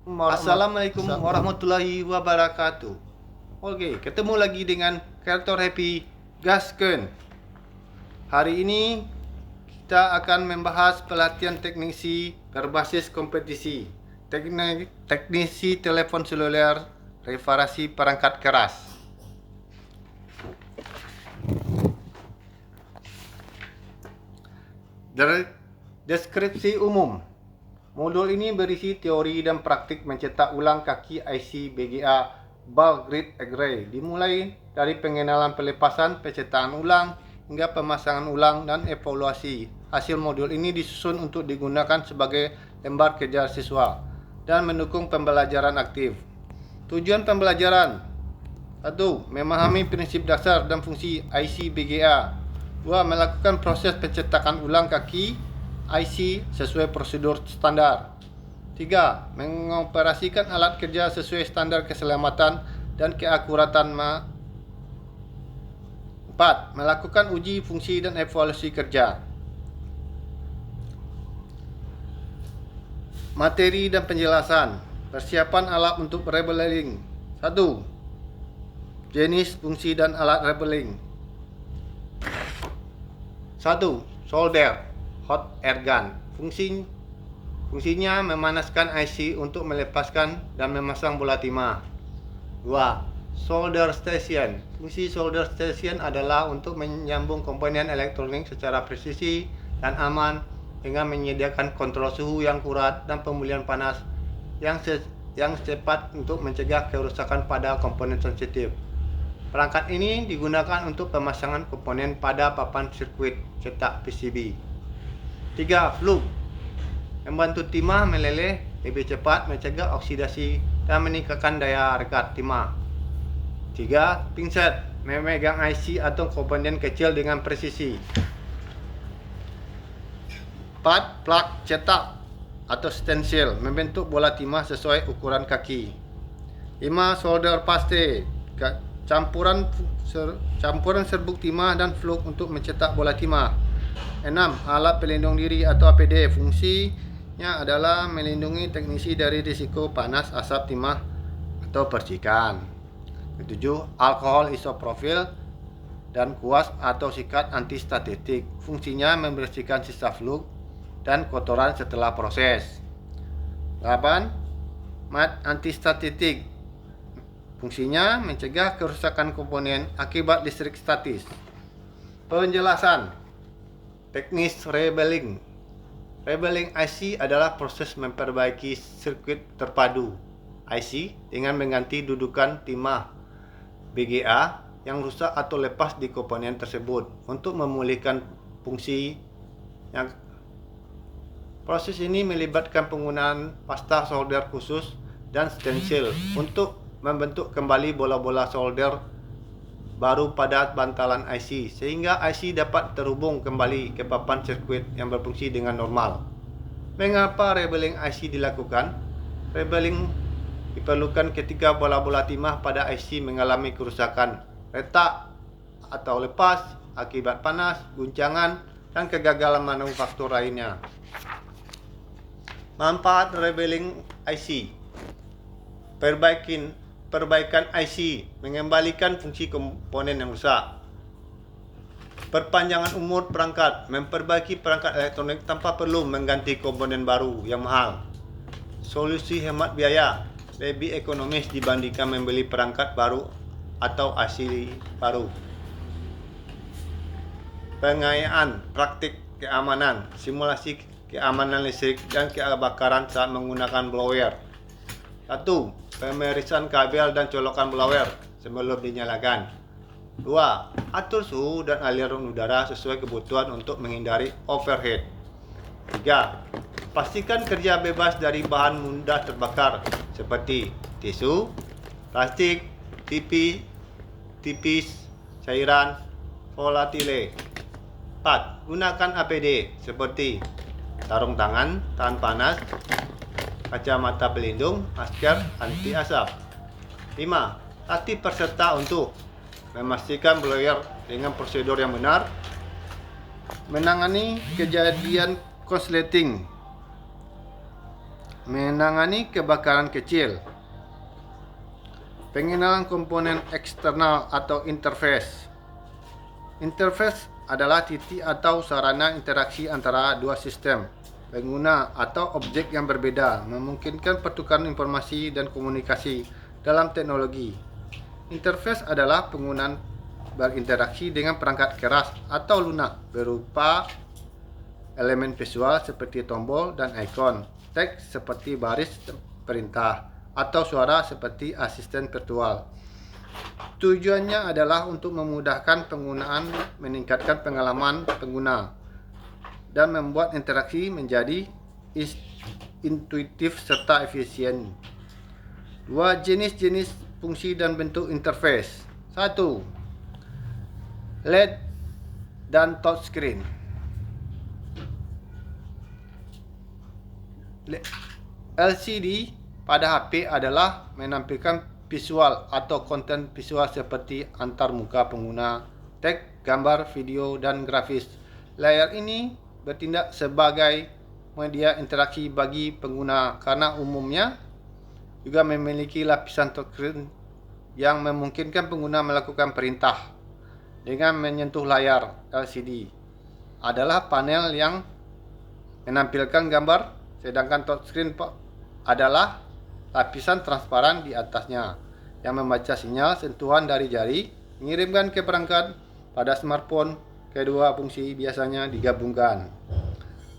Assalamualaikum warahmatullahi wabarakatuh. Oke, ketemu lagi dengan Kreator Happy Gasken. Hari ini kita akan membahas pelatihan teknisi berbasis kompetisi, teknisi telepon seluler, reparasi perangkat keras. Deskripsi umum. Modul ini berisi teori dan praktik mencetak ulang kaki IC BGA bulk grid array, dimulai dari pengenalan pelepasan, pencetakan ulang, hingga pemasangan ulang dan evaluasi. Hasil modul ini disusun untuk digunakan sebagai lembar kerja siswa dan mendukung pembelajaran aktif. Tujuan pembelajaran: 1. Memahami prinsip dasar dan fungsi IC BGA. 2. Melakukan proses pencetakan ulang kaki IC sesuai prosedur standar. 3. Mengoperasikan alat kerja sesuai standar keselamatan dan keakuratan. 4. Melakukan uji fungsi dan evaluasi kerja. Materi dan penjelasan. Persiapan alat untuk labeling. 1. Jenis, fungsi, dan alat labeling. 1. Solder hot air gun. Fungsinya memanaskan IC untuk melepaskan dan memasang bola timah. 2. Solder station. Fungsi solder station adalah untuk menyambung komponen elektronik secara presisi dan aman dengan menyediakan kontrol suhu yang akurat dan pemulihan panas yang cepat untuk mencegah kerusakan pada komponen sensitif. Perangkat ini digunakan untuk pemasangan komponen pada papan sirkuit cetak PCB. 3. Fluk. Membantu timah meleleh lebih cepat, mencegah oksidasi dan meningkatkan daya rekat timah. 3. Pinset. Memegang IC atau komponen kecil dengan presisi. 4. Plug cetak atau stencil. Membentuk bola timah sesuai ukuran kaki. 5. Solder paste. Campuran serbuk timah dan fluk untuk mencetak bola timah. 6. Alat pelindung diri atau APD. Fungsinya adalah melindungi teknisi dari risiko panas, asap timah, atau percikan. 7. Alkohol isopropil dan kuas atau sikat antistatik. Fungsinya membersihkan sisa fluk dan kotoran setelah proses. 8. Mat antistatik. Fungsinya mencegah kerusakan komponen akibat listrik statis. Penjelasan teknis labeling. Labeling IC adalah proses memperbaiki sirkuit terpadu IC dengan mengganti dudukan timah BGA yang rusak atau lepas di komponen tersebut untuk memulihkan fungsi. Proses ini melibatkan penggunaan pasta solder khusus dan stencil untuk membentuk kembali bola-bola solder baru pada bantalan IC sehingga IC dapat terhubung kembali ke papan sirkuit yang berfungsi dengan normal. Mengapa labeling IC dilakukan? Labeling diperlukan ketika bola-bola timah pada IC mengalami kerusakan, retak atau lepas akibat panas, guncangan, dan kegagalan manufaktur lainnya. Manfaat labeling IC: perbaikan IC, mengembalikan fungsi komponen yang rusak. Perpanjangan umur perangkat, memperbaiki perangkat elektronik tanpa perlu mengganti komponen baru yang mahal. Solusi hemat biaya, lebih ekonomis dibandingkan membeli perangkat baru atau IC baru. Pengayaan praktik keamanan, simulasi keamanan listrik dan kebakaran saat menggunakan blower. 1. Pemeriksaan kabel dan colokan blower sebelum dinyalakan. 2. Atur suhu dan aliran udara sesuai kebutuhan untuk menghindari overheat. 3. Pastikan kerja bebas dari bahan mudah terbakar seperti tisu, plastik, tipis, cairan, volatile. 4. Gunakan APD seperti sarung tangan tahan panas, kacamata pelindung, masker anti asap. 5. Latih peserta untuk memastikan blower dengan prosedur yang benar, menangani kejadian konsleting, menangani kebakaran kecil. Pengenalan komponen eksternal atau interface. Interface adalah titik atau sarana interaksi antara dua sistem, pengguna atau objek yang berbeda, memungkinkan pertukaran informasi dan komunikasi dalam teknologi. Interface adalah penggunaan berinteraksi dengan perangkat keras atau lunak berupa elemen visual seperti tombol dan ikon, teks seperti baris perintah, atau suara seperti asisten virtual. Tujuannya adalah untuk memudahkan penggunaan, meningkatkan pengalaman pengguna, dan membuat interaksi menjadi intuitif serta efisien. Dua jenis-jenis fungsi dan bentuk interface. 1. LED dan touchscreen. LCD pada HP adalah menampilkan visual atau konten visual seperti antarmuka pengguna, teks, gambar, video, dan grafis. Layar ini bertindak sebagai media interaksi bagi pengguna karena umumnya juga memiliki lapisan touchscreen yang memungkinkan pengguna melakukan perintah dengan menyentuh layar. LCD adalah panel yang menampilkan gambar, sedangkan touchscreen adalah lapisan transparan di atasnya yang membaca sinyal sentuhan dari jari, mengirimkan ke perangkat pada smartphone. Kedua fungsi biasanya digabungkan.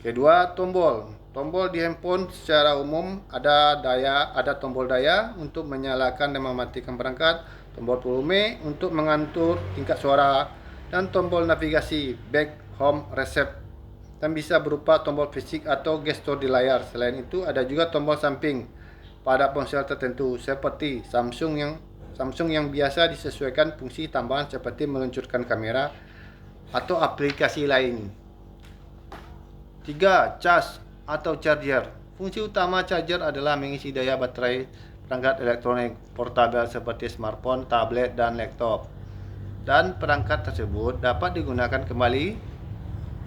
Kedua, tombol. Tombol di handphone secara umum ada tombol daya untuk menyalakan dan mematikan perangkat, tombol volume untuk mengatur tingkat suara, dan tombol navigasi back, home, reset, dan bisa berupa tombol fisik atau gestur di layar. Selain itu, ada juga tombol samping pada ponsel tertentu seperti Samsung yang biasa disesuaikan fungsi tambahan seperti meluncurkan kamera atau aplikasi lain. 3. Cas atau charger. Fungsi utama charger adalah mengisi daya baterai perangkat elektronik portabel seperti smartphone, tablet, dan laptop. Dan perangkat tersebut dapat digunakan kembali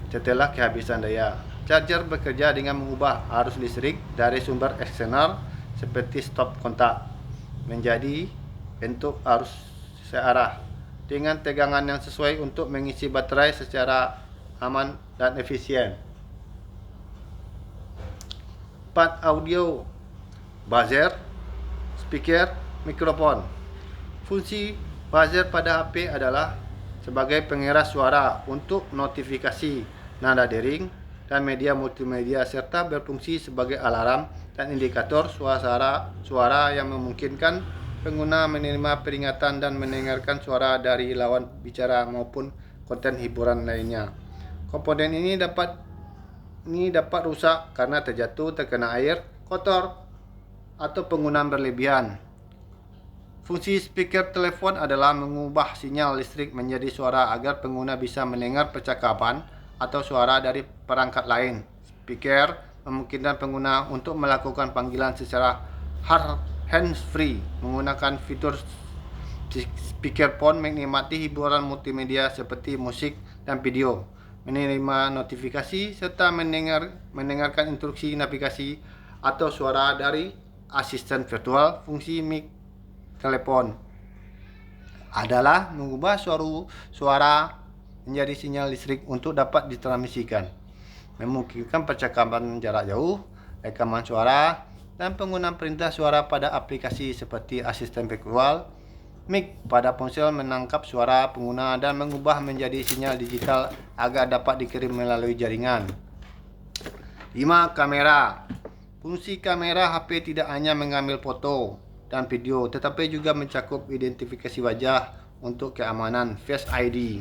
setelah kehabisan daya. Charger bekerja dengan mengubah arus listrik dari sumber eksternal seperti stop kontak menjadi bentuk arus searah dengan tegangan yang sesuai untuk mengisi baterai secara aman dan efisien. 4. Audio, buzzer, speaker, mikrofon. Fungsi buzzer pada HP adalah sebagai pengeras suara untuk notifikasi, nada dering, dan media multimedia, serta berfungsi sebagai alarm dan indikator suara yang memungkinkan pengguna menerima peringatan dan mendengarkan suara dari lawan bicara maupun konten hiburan lainnya. Komponen ini dapat rusak karena terjatuh, terkena air, kotor, atau penggunaan berlebihan. Fungsi speaker telepon adalah mengubah sinyal listrik menjadi suara agar pengguna bisa mendengar percakapan atau suara dari perangkat lain. Speaker memungkinkan pengguna untuk melakukan panggilan secara hands-free menggunakan fitur speakerphone, menikmati hiburan multimedia seperti musik dan video, menerima notifikasi, serta mendengarkan instruksi navigasi atau suara dari asisten virtual. Fungsi mic telepon adalah mengubah suara menjadi sinyal listrik untuk dapat ditransmisikan, memungkinkan percakapan jarak jauh, rekaman suara, dan penggunaan perintah suara pada aplikasi seperti asisten virtual. Mic pada ponsel menangkap suara pengguna dan mengubah menjadi sinyal digital agar dapat dikirim melalui jaringan. 5. Kamera. Fungsi kamera HP tidak hanya mengambil foto dan video, tetapi juga mencakup identifikasi wajah untuk keamanan, Face ID,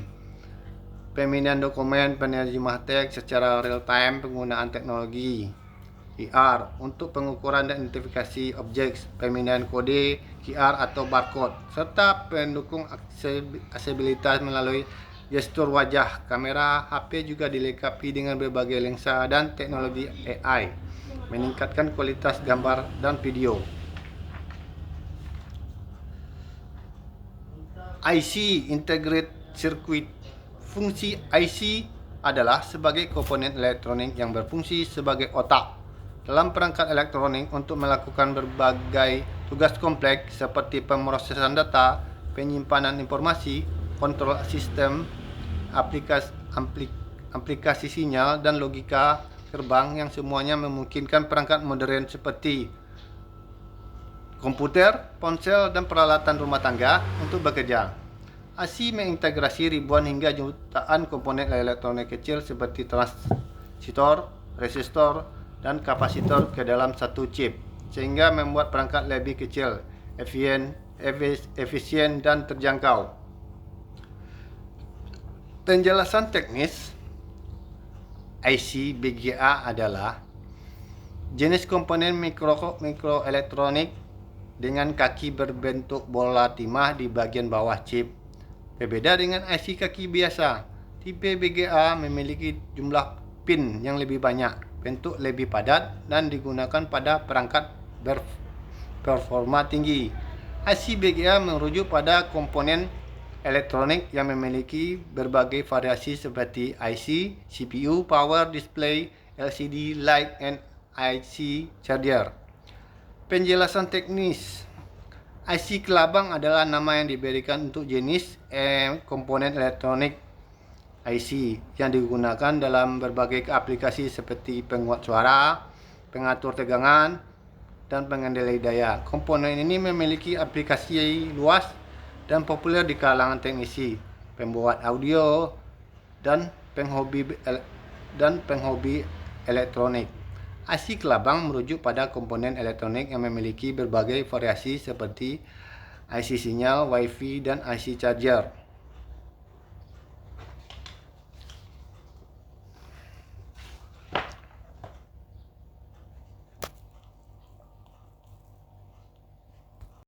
pemindahan dokumen, penerjemah teks secara real time, penggunaan teknologi QR untuk pengukuran dan identifikasi objek, pemindahan kode QR atau barcode, serta pendukung aksesibilitas melalui gestur wajah. Kamera HP juga dilengkapi dengan berbagai lensa dan teknologi AI, meningkatkan kualitas gambar dan video. IC, Integrated Circuit. Fungsi IC adalah sebagai komponen elektronik yang berfungsi sebagai otak dalam perangkat elektronik untuk melakukan berbagai tugas kompleks seperti pemrosesan data, penyimpanan informasi, kontrol sistem, aplikasi sinyal, dan logika terbang yang semuanya memungkinkan perangkat modern seperti komputer, ponsel, dan peralatan rumah tangga untuk bekerja. IC mengintegrasi ribuan hingga jutaan komponen elektronik kecil seperti transistor, resistor, dan kapasitor ke dalam satu chip, sehingga membuat perangkat lebih kecil, efisien, dan terjangkau. Penjelasan teknis IC BGA adalah jenis komponen mikroelektronik dengan kaki berbentuk bola timah di bagian bawah chip. Berbeda dengan IC kaki biasa, tipe BGA memiliki jumlah pin yang lebih banyak, bentuk lebih padat, dan digunakan pada perangkat berperforma tinggi. IC BGA merujuk pada komponen elektronik yang memiliki berbagai variasi seperti IC, CPU, power display, LCD light, and IC charger. Penjelasan teknis. IC kelabang adalah nama yang diberikan untuk jenis komponen elektronik IC yang digunakan dalam berbagai aplikasi seperti penguat suara, pengatur tegangan, dan pengendali daya. Komponen ini memiliki aplikasi luas dan populer di kalangan teknisi, pembuat audio, dan penghobi elektronik. IC kelabang merujuk pada komponen elektronik yang memiliki berbagai variasi seperti IC sinyal, WiFi, dan IC charger.